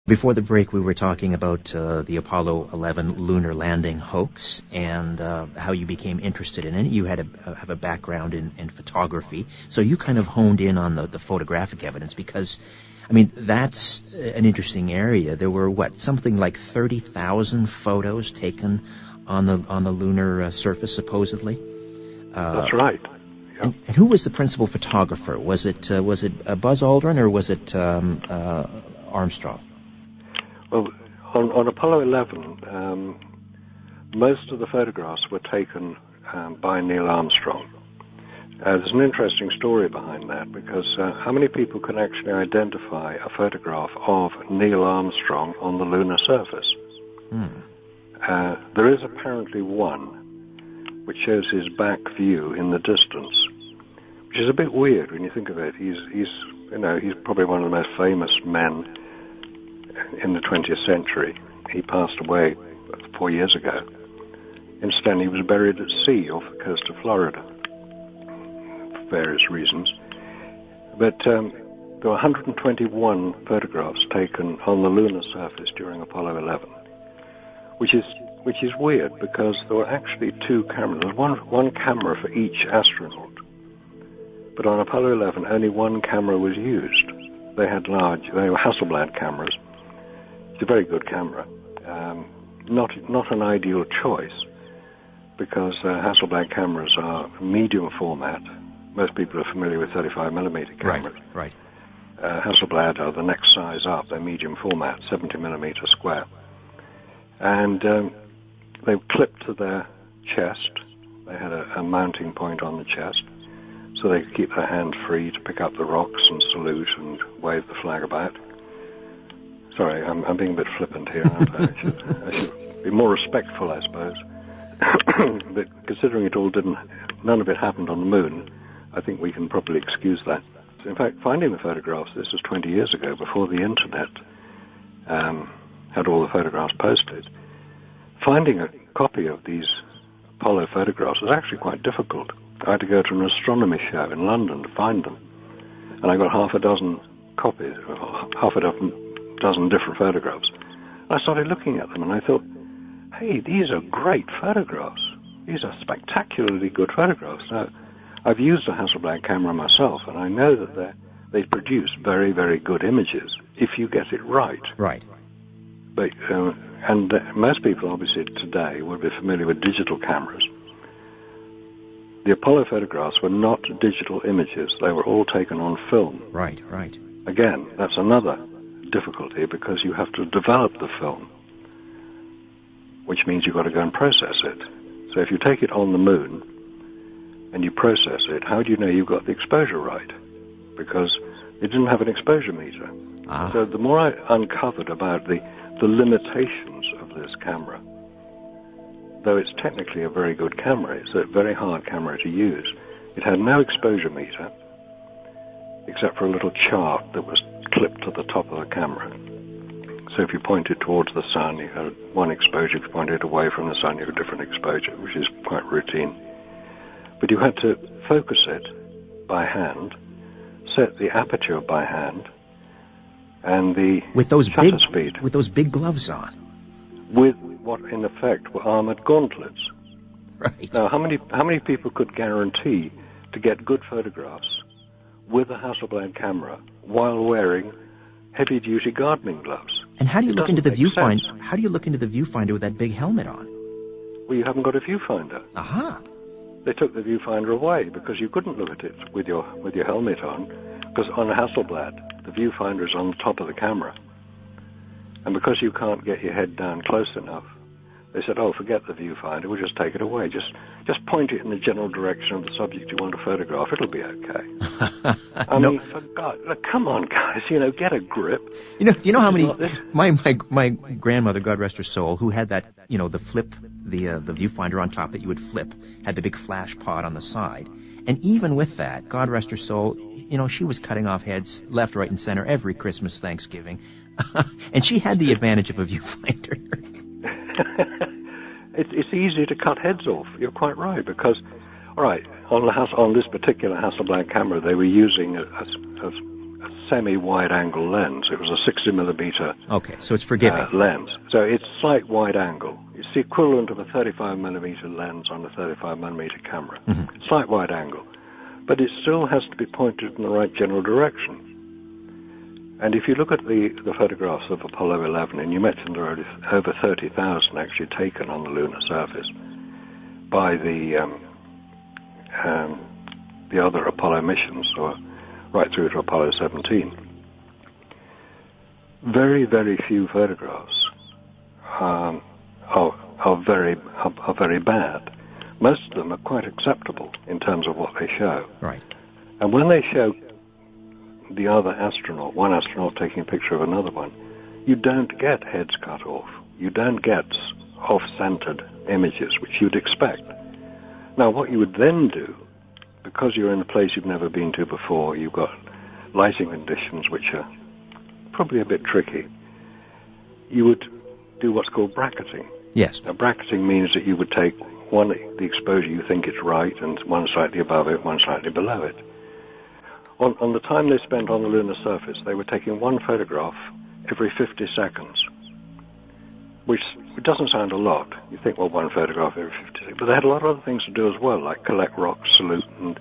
Before the break, we were talking about the Apollo 11 lunar landing hoax and how you became interested in it. You had have a background in photography, so you kind of honed in on the photographic evidence because, I mean, that's an interesting area. There were, something like 30,000 photos taken on the lunar surface, supposedly? That's right. Yeah. And who was the principal photographer? Was it Buzz Aldrin or was it Armstrong? Well, on Apollo 11, most of the photographs were taken by Neil Armstrong. There's an interesting story behind that because how many people can actually identify a photograph of Neil Armstrong on the lunar surface? There is apparently one which shows his back view in the distance, which is a bit weird when you think of it. He's probably one of the most famous men in the 20th century. He passed away 4 years ago. Instead, he was buried at sea off the coast of Florida for various reasons. But there were 121 photographs taken on the lunar surface during Apollo 11, which is weird because there were actually two cameras. There was one camera for each astronaut. But on Apollo 11, only one camera was used. They were Hasselblad cameras. It's a very good camera. Not an ideal choice because Hasselblad cameras are medium format. Most people are familiar with 35mm cameras. Right. Hasselblad are the next size up. They're medium format, 70mm square. And they were clipped to their chest. They had a mounting point on the chest so they could keep their hand free to pick up the rocks and salute and wave the flag about. Sorry, I'm being a bit flippant here, aren't I? I should be more respectful, I suppose. But considering none of it happened on the moon, I think we can probably excuse that. In fact, finding the photographs, this was 20 years ago, before the internet had all the photographs posted. Finding a copy of these Apollo photographs was actually quite difficult. I had to go to an astronomy show in London to find them. And I got half a dozen copies, half a dozen different photographs. I started looking at them and I thought, hey, these are great photographs. These are spectacularly good photographs. Now, I've used a Hasselblad camera myself and I know that they produce very, very good images if you get it right. Right. But, most people obviously today would be familiar with digital cameras. The Apollo photographs were not digital images. They were all taken on film. Right. Again, that's another difficulty because you have to develop the film, which means you've got to go and process it. So if you take it on the moon and you process it, how do you know you've got the exposure right? Because it didn't have an exposure meter. So the more I uncovered about the limitations of this camera, though it's technically a very good camera, it's a very hard camera to use. It had no exposure meter, except for a little chart that was clipped to the top of the camera. So if you pointed towards the sun, you had one exposure. If you pointed away from the sun, you had a different exposure, which is quite routine. But you had to focus it by hand, set the aperture by hand, and the shutter speed. With those big gloves on. With what, in effect, were armored gauntlets. Right. Now, how many people could guarantee to get good photographs with a Hasselblad camera while wearing heavy-duty gardening gloves? And how do you look into the viewfinder? How do you look into the viewfinder with that big helmet on? Well, you haven't got a viewfinder. Aha. They took the viewfinder away because you couldn't look at it with your helmet on, because on a Hasselblad, the viewfinder is on the top of the camera. And because you can't get your head down close enough, they said, oh, forget the viewfinder, we'll just take it away. Just point it in the general direction of the subject you want to photograph. It'll be okay. I mean, for God, look, come on, guys, get a grip. You know how many, my grandmother, God rest her soul, who had that, the flip, the viewfinder on top that you would flip, had the big flash pod on the side. And even with that, God rest her soul, she was cutting off heads left, right, and center every Christmas, Thanksgiving. And she had the advantage of a viewfinder. It's easy to cut heads off. You're quite right, because, all right, on this particular Hasselblad camera, they were using a semi-wide-angle lens. It was a 60-millimeter Okay, so it's forgiving. lens. So it's slight wide angle. It's the equivalent of a 35-millimeter lens on a 35-millimeter camera. Mm-hmm. Slight wide angle. But it still has to be pointed in the right general direction. And if you look at the photographs of Apollo 11, and you mentioned there are over 30,000 actually taken on the lunar surface by the other Apollo missions, or right through to Apollo 17, very, very few photographs are very bad. Most of them are quite acceptable in terms of what they show. Right. And when they show the other astronaut, one astronaut taking a picture of another one, you don't get heads cut off. You don't get off-centered images, which you'd expect. Now, what you would then do, because you're in a place you've never been to before, you've got lighting conditions which are probably a bit tricky, you would do what's called bracketing. Yes. Now, bracketing means that you would take the exposure you think is right, and one slightly above it, one slightly below it. On the time they spent on the lunar surface, they were taking one photograph every 50 seconds, which doesn't sound a lot. You think, well, one photograph every 50 seconds. But they had a lot of other things to do as well, like collect rocks, salute, and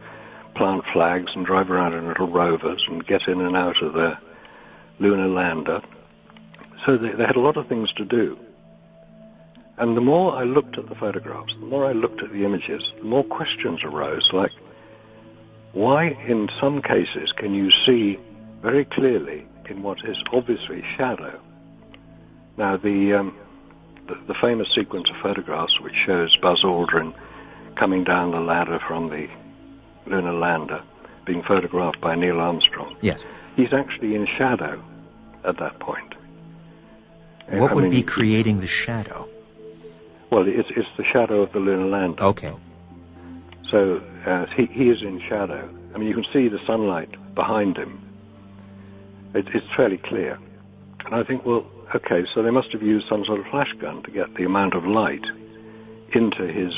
plant flags, and drive around in little rovers, and get in and out of the lunar lander. So they had a lot of things to do. And the more I looked at the photographs, the more I looked at the images, the more questions arose, like, why in some cases can you see very clearly in what is obviously shadow? Now, the famous sequence of photographs which shows Buzz Aldrin coming down the ladder from the lunar lander, being photographed by Neil Armstrong. Yes. He's actually in shadow at that point. What would be creating the shadow? Well, it's the shadow of the lunar lander. Okay. So he is in shadow. I mean, you can see the sunlight behind him. It's fairly clear. And I think, well, okay, so they must have used some sort of flash gun to get the amount of light into his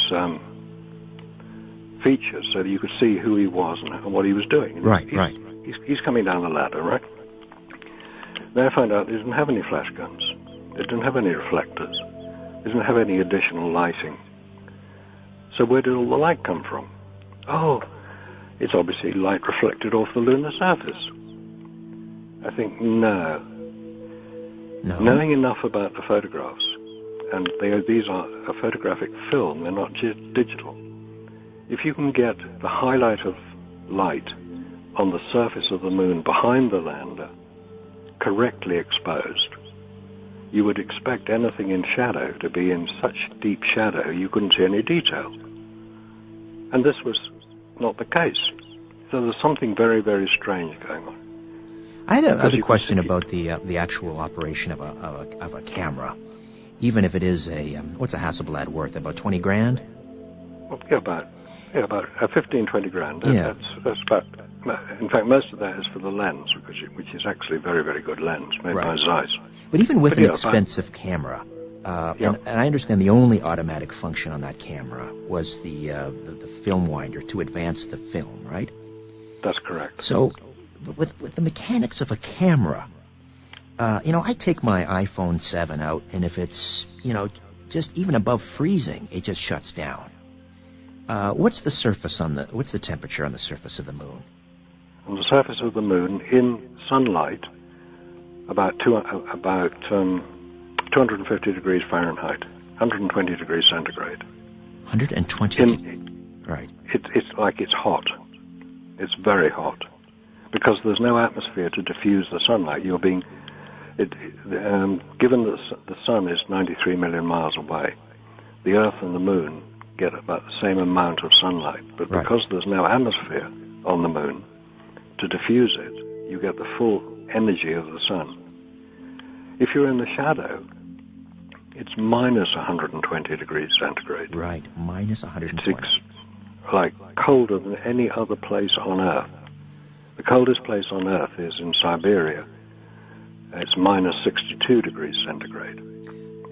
features so that you could see who he was and what he was doing. And right. He's coming down the ladder, right? Then I found out they didn't have any flash guns. They didn't have any reflectors. They didn't have any additional lighting. So where did all the light come from? Oh, it's obviously light reflected off the lunar surface. I think, no. Knowing enough about the photographs, and these are a photographic film, they're not digital. If you can get the highlight of light on the surface of the moon behind the lander correctly exposed, you would expect anything in shadow to be in such deep shadow you couldn't see any detail. And this was not the case. So there's something very, very strange going on. I had another question about the actual operation of a camera, even if it is what's a Hasselblad worth? About 20 grand? Well, about 15, 20 grand. Yeah. That's about. In fact, most of that is for the lens, which is actually a very, very good lens made by Zeiss. But even with an expensive camera, and I understand the only automatic function on that camera was the film winder to advance the film, right? That's correct. So, with the mechanics of a camera, I take my iPhone 7 out, and if it's, just even above freezing, it just shuts down. What's the temperature on the surface of the moon? On the surface of the moon, in sunlight, about 250 degrees Fahrenheit, 120 degrees centigrade. 120. Right. It's like it's hot. It's very hot, because there's no atmosphere to diffuse the sunlight. Given that the sun is 93 million miles away, the Earth and the moon get about the same amount of sunlight, but because there's no atmosphere on the moon to diffuse it, you get the full energy of the sun. If you're in the shadow, it's minus 120 degrees centigrade. Right, minus 120. It's like colder than any other place on Earth. The coldest place on Earth is in Siberia. It's minus 62 degrees centigrade.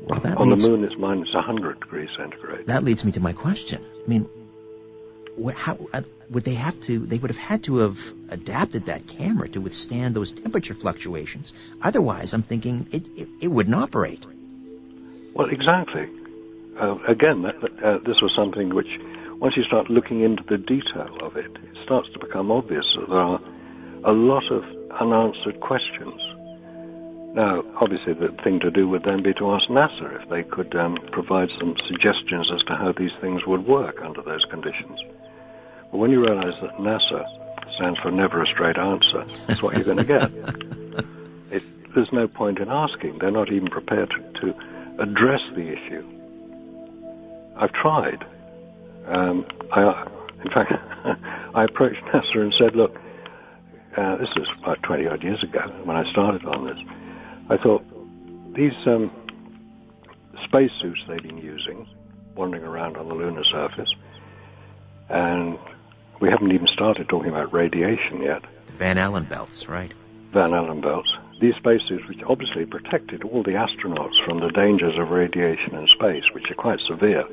Well, on the moon, it's minus 100 degrees centigrade. That leads me to my question. I mean, how would they have to? They would have had to have adapted that camera to withstand those temperature fluctuations. Otherwise, I'm thinking it wouldn't operate. Well, exactly. Again, this was something which, once you start looking into the detail of it, it starts to become obvious that there are a lot of unanswered questions. Now, obviously, the thing to do would then be to ask NASA if they could provide some suggestions as to how these things would work under those conditions. But when you realize that NASA stands for never a straight answer, that's what you're going to get. There's no point in asking. They're not even prepared to address the issue. I've tried. In fact, I approached NASA and said, look, this was about 20-odd years ago when I started on this. I thought, these spacesuits they've been using, wandering around on the lunar surface, and we haven't even started talking about radiation yet. Van Allen belts, right? Van Allen belts. These spacesuits, which obviously protected all the astronauts from the dangers of radiation in space, which are quite severe.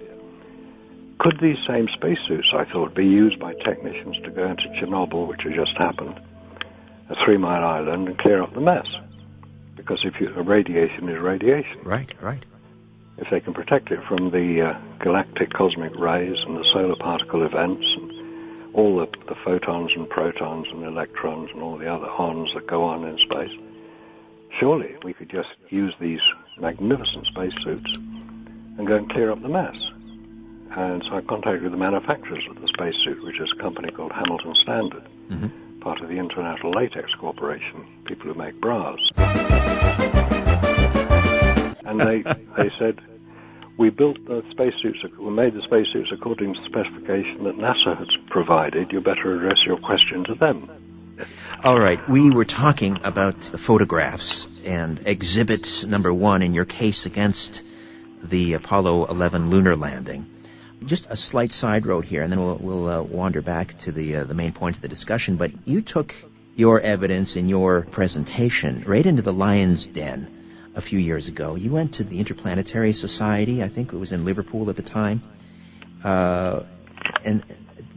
Could these same spacesuits, I thought, be used by technicians to go into Chernobyl, which had just happened, a 3-mile island, and clear up the mess? Because radiation is radiation. Right, right. If they can protect it from the galactic cosmic rays and the solar particle events and all the photons and protons and electrons and all the other ons that go on in space, surely we could just use these magnificent spacesuits and go and clear up the mess. And so I contacted the manufacturers of the spacesuit, which is a company called Hamilton Standard, part of the International Latex Corporation, people who make bras. And they said, we built the spacesuits, we made the spacesuits according to the specification that NASA has provided. You better address your question to them. All right, we were talking about the photographs and exhibit number 1 in your case against the Apollo 11 lunar landing. Just a slight side road here, and then we'll wander back to the main points of the discussion. But you took your evidence in your presentation right into the lion's den a few years ago. You went to the Interplanetary Society, I think it was in Liverpool at the time. And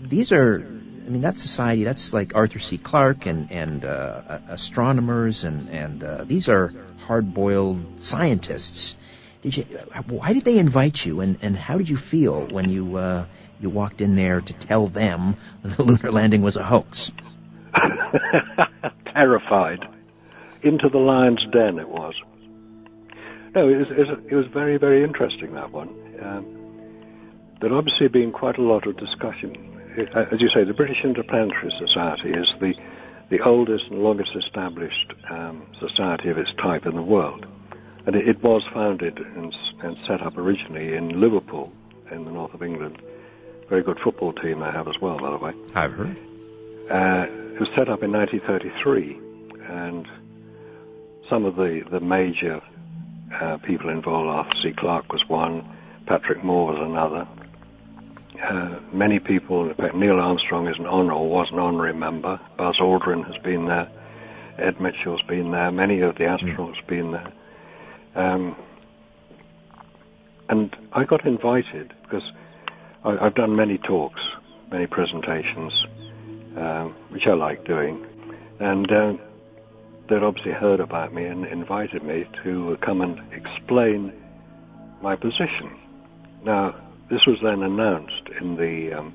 these are, I mean, that society, that's like Arthur C. Clarke and astronomers, and these are hard-boiled scientists. Why did they invite you, and how did you feel when you walked in there to tell them the lunar landing was a hoax? Terrified. Into the lion's den it was. No, it was very, very interesting, that one. There'd obviously been quite a lot of discussion. As you say, the British Interplanetary Society is the oldest and longest established society of its type in the world. And it was founded and set up originally in Liverpool, in the north of England. Very good football team they have as well, by the way. I've heard. It was set up in 1933, and some of the major people involved, Arthur C. Clarke was one, Patrick Moore was another. Many people, in fact, Neil Armstrong is an was an honorary member. Buzz Aldrin has been there. Ed Mitchell's been there. Many of the astronauts have been there. And I got invited because I've done many talks, many presentations, which I like doing. And they'd obviously heard about me and invited me to come and explain my position. Now, this was then announced in the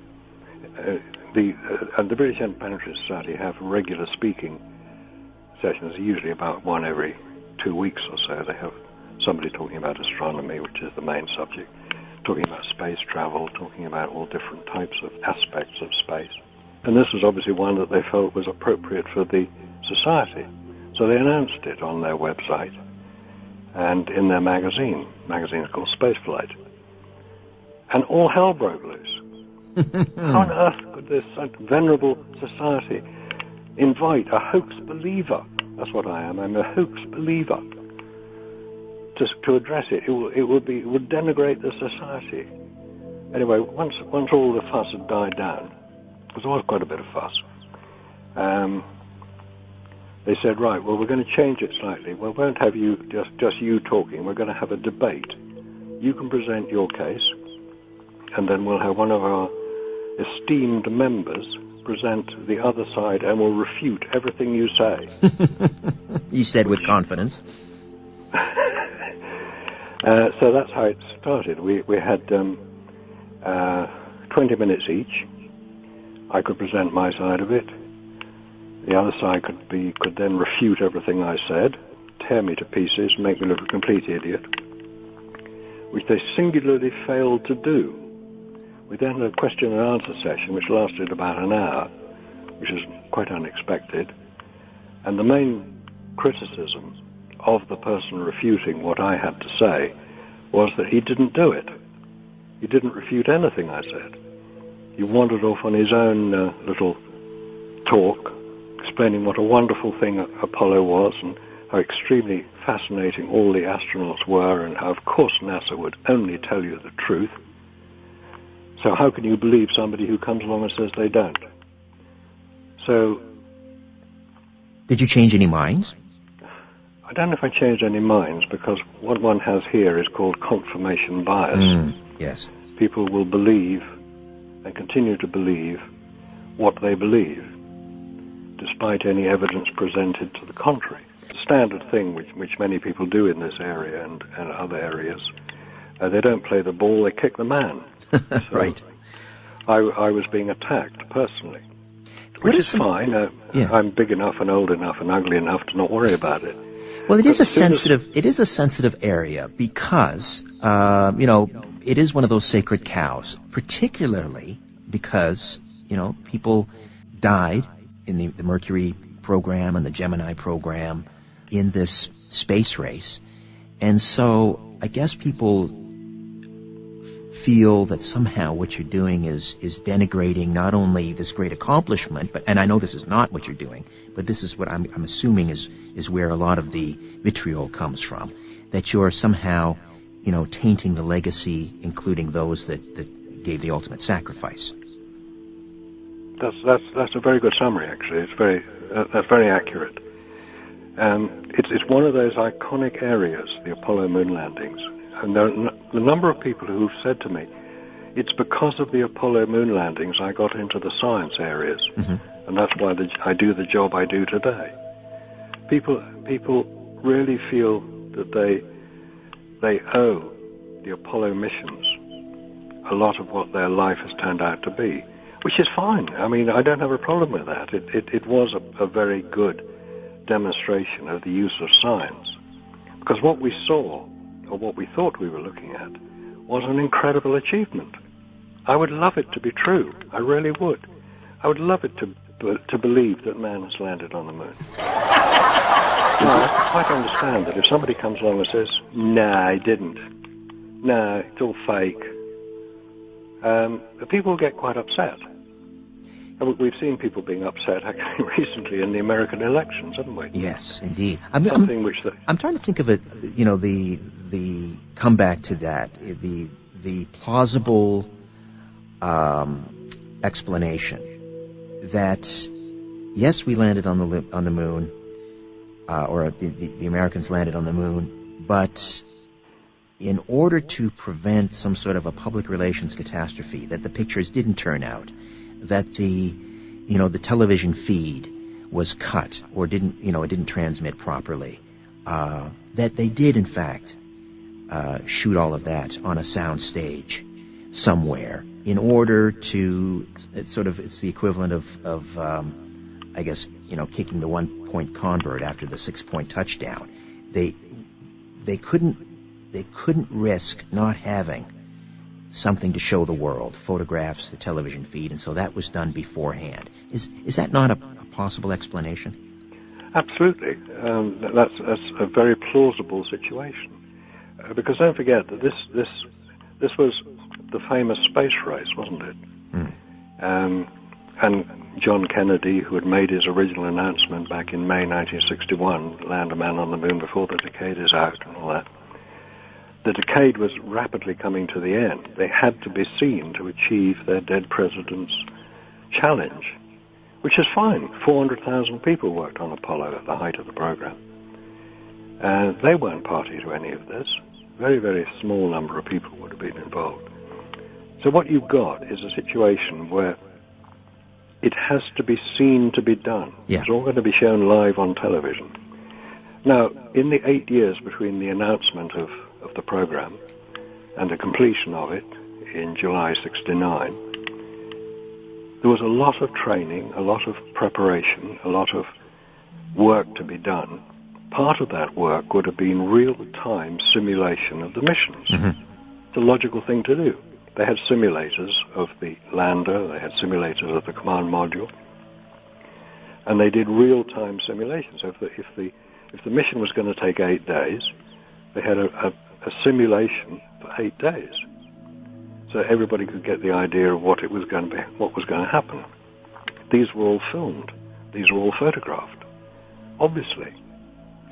British Interplanetary Society have regular speaking sessions, usually about one every 2 weeks or so. They have somebody talking about astronomy, which is the main subject, talking about space travel, talking about all different types of aspects of space. And this was obviously one that they felt was appropriate for the society. So they announced it on their website and in their magazine called Spaceflight. And all hell broke loose. How on earth could this venerable society invite a hoax believer? That's what I am. I'm a hoax believer. To address it, it would denigrate the society. Anyway, once all the fuss had died down, there was quite a bit of fuss. They said, right, well, we're going to change it slightly. We won't have you just you talking. We're going to have a debate. You can present your case, and then we'll have one of our esteemed members present the other side and will refute everything you say. You said with confidence. So that's how it started. We had 20 minutes each. I could present my side of it. The other side could then refute everything I said, tear me to pieces, make me look a complete idiot, which they singularly failed to do. We then had a question and answer session, which lasted about an hour, which was quite unexpected. And the main criticism of the person refuting what I had to say was that he didn't do it. He didn't refute anything I said. He wandered off on his own little talk, explaining what a wonderful thing Apollo was and how extremely fascinating all the astronauts were and how, of course, NASA would only tell you the truth. So how can you believe somebody who comes along and says they don't? So... Did you change any minds? I don't know if I changed any minds, because what one has here is called confirmation bias. Yes. People will believe and continue to believe what they believe, despite any evidence presented to the contrary. The standard thing which many people do in this area and other areas, they don't play the ball, they kick the man. So right. I was being attacked personally, which is fine. Yeah. I'm big enough and old enough and ugly enough to not worry about it. Well, it is a sensitive area because, it is one of those sacred cows, particularly because, people died in the Mercury program and the Gemini program in this space race. And so I guess people feel that somehow what you're doing is denigrating not only this great accomplishment, and I know this is not what you're doing, but this is what I'm assuming is where a lot of the vitriol comes from, that you're somehow, tainting the legacy, including those that gave the ultimate sacrifice. That's a very good summary, actually. That's very accurate. It's one of those iconic areas, the Apollo moon landings. And the number of people who've said to me, it's because of the Apollo moon landings I got into the science areas, and that's why I do the job I do today. People really feel that they owe the Apollo missions a lot of what their life has turned out to be, which is fine. I mean, I don't have a problem with that. It was a very good demonstration of the use of science, because what we saw, or what we thought we were looking at, was an incredible achievement. I would love it to be true. I really would. I would love it to believe that man has landed on the moon. I quite understand that if somebody comes along and says, "Nah, I didn't. No, it's all fake," people get quite upset. And we've seen people being upset actually recently in the American elections, haven't we? Yes, indeed. I'm trying to think of it, the comeback to that, the plausible explanation that yes, we landed on the moon, or the Americans landed on the moon, but in order to prevent some sort of a public relations catastrophe, that the pictures didn't turn out, that the television feed was cut or didn't transmit properly, that they did in fact shoot all of that on a sound stage somewhere in order to it's the equivalent of I guess kicking the 1-point convert after the 6-point touchdown. They couldn't risk not having something to show the world, photographs, the television feed, and so that was done beforehand. Is that not a possible explanation? Absolutely. That's a very plausible situation. Because don't forget that this was the famous space race, wasn't it? And John Kennedy, who had made his original announcement back in May 1961, land a man on the moon before the decade is out and all that, the decade was rapidly coming to the end. They had to be seen to achieve their dead president's challenge, which is fine. 400,000 people worked on Apollo at the height of the program. They weren't party to any of this. Very, very small number of people would have been involved. So what you've got is a situation where it has to be seen to be done. Yeah. It's all going to be shown live on television. Now, in the 8 years between the announcement of the program and the completion of it in July '69, there was a lot of training, a lot of preparation, a lot of work to be done. Part of that work would have been real-time simulation of the missions. Mm-hmm. It's a logical thing to do. They had simulators of the lander, they had simulators of the command module, and they did real-time simulations. So if the mission was going to take 8 days, they had a simulation for 8 days, so everybody could get the idea of what was going to happen. These were all filmed. These were all photographed, obviously.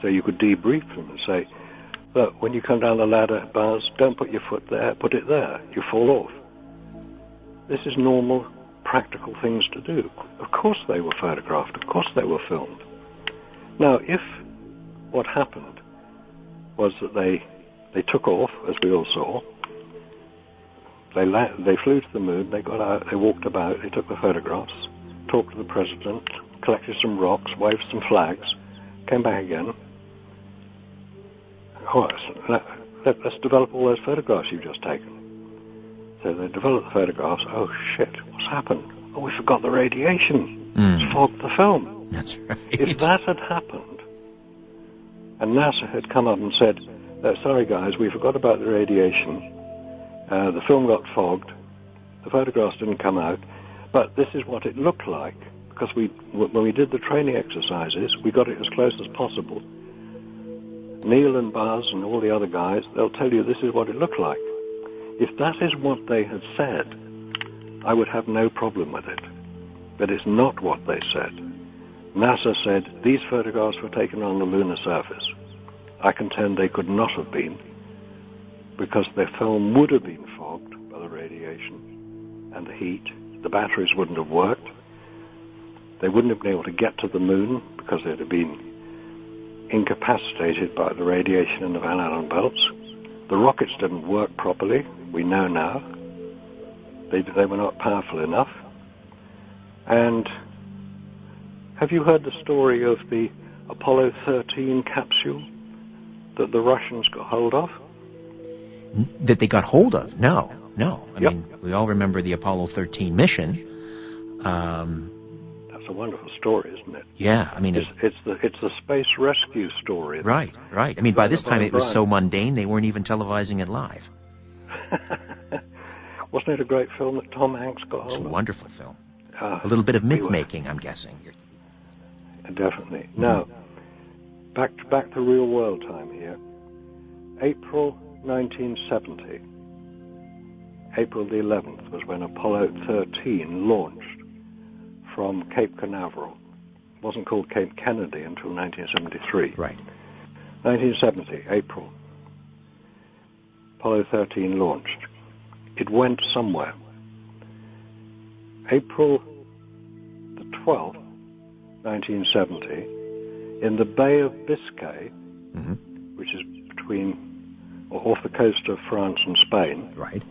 So you could debrief them and say, look, when you come down the ladder bars, don't put your foot there, put it there. You fall off. This is normal, practical things to do. Of course they were photographed. Of course they were filmed. Now, if what happened was that they took off, as we all saw, they flew to the moon, they got out, they walked about, they took the photographs, talked to the president, collected some rocks, waved some flags, came back again. Oh, let's develop all those photographs you've just taken. So they developed the photographs. Oh, shit, what's happened? Oh, we forgot the radiation. It's fogged the film. That's right. If that had happened, and NASA had come up and said, sorry guys, we forgot about the radiation. The film got fogged. The photographs didn't come out. But this is what it looked like, because when we did the training exercises, we got it as close as possible. Neil and Buzz and all the other guys, they'll tell you this is what it looked like. If that is what they had said, I would have no problem with it. But it's not what they said. NASA said these photographs were taken on the lunar surface. I contend they could not have been, because their film would have been fogged by the radiation and the heat. The batteries wouldn't have worked. They wouldn't have been able to get to the moon because they'd have been incapacitated by the radiation in the Van Allen belts. The rockets didn't work properly, we know now. They were not powerful enough. And have you heard the story of the Apollo 13 capsule that the Russians got hold of? That they got hold of? No. I Yep. mean, we all remember the Apollo 13 mission. That's a wonderful story, isn't it? Yeah, I mean... It's the space rescue story. Right. I mean, by this time it was so mundane, they weren't even televising it live. Wasn't it a great film that Tom Hanks got hold of? It's a wonderful film. A little bit of myth-making, I'm guessing. Definitely. Now, back to real world time here. April 1970. April the 11th was when Apollo 13 launched from Cape Canaveral. It wasn't called Cape Kennedy until 1973. Right. 1970, April. Apollo 13 launched. It went somewhere. April the 12th, 1970, in the Bay of Biscay, which is off the coast of France and Spain, Right.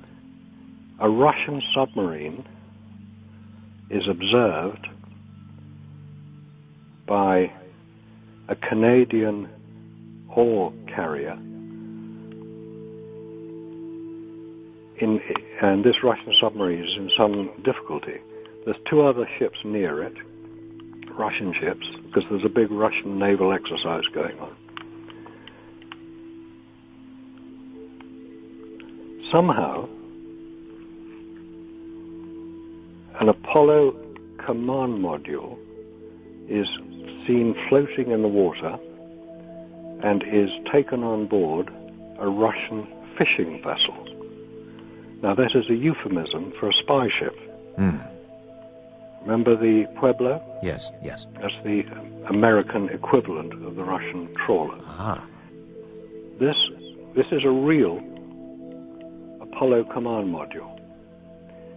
a Russian submarine is observed by a Canadian ore carrier. And this Russian submarine is in some difficulty. There's 2 other ships near it, Russian ships, because there's a big Russian naval exercise going on. Somehow, an Apollo command module is seen floating in the water and is taken on board a Russian fishing vessel. Now, that is a euphemism for a spy ship. Remember the Pueblo? Yes. That's the American equivalent of the Russian trawler. Ah. This is a real Apollo command module.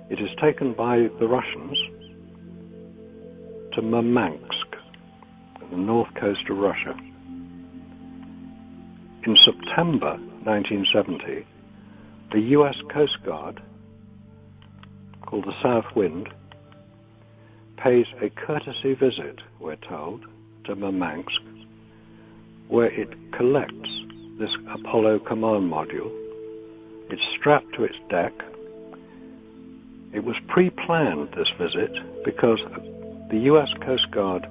It is taken by the Russians to Murmansk, on the north coast of Russia. In September 1970, the U.S. Coast Guard called the South Wind pays a courtesy visit, we're told, to Murmansk, where it collects this Apollo command module. It's strapped to its deck. It was pre-planned, this visit, because the U.S. Coast Guard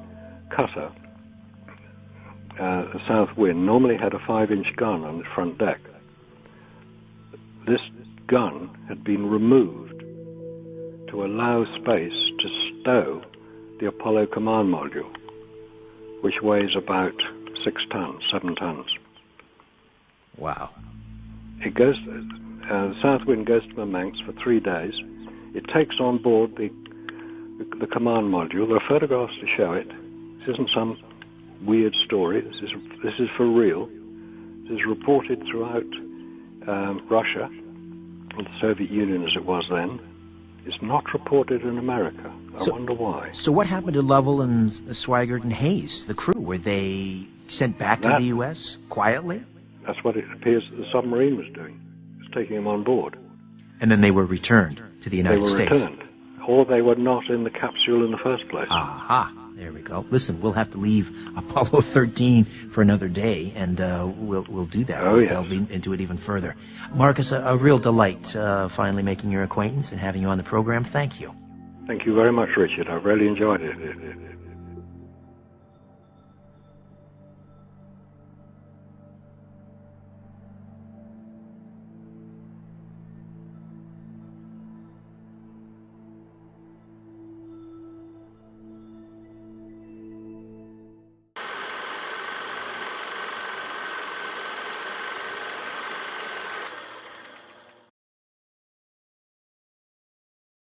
cutter, the South Wind, normally had a 5-inch gun on its front deck. This gun had been removed to allow space to stow the Apollo command module, which weighs about 6 tons, 7 tons. Wow. It goes, the South Wind goes to Murmansk for 3 days. It takes on board the command module. There are photographs to show it. This isn't some weird story. This is for real. This is reported throughout Russia, or the Soviet Union as it was then. It's not reported in America. I wonder why. So what happened to Lovell and Swigert and Hayes, the crew? Were they sent back to the U.S. quietly? That's what it appears that the submarine was doing. It was taking them on board. And then they were returned to the United States? They were returned. Or they were not in the capsule in the first place. Aha. There we go. Listen, we'll have to leave Apollo 13 for another day, and we'll do that. We'll delve into it even further. Marcus, a real delight finally making your acquaintance and having you on the program. Thank you. Thank you very much, Richard. I've really enjoyed it.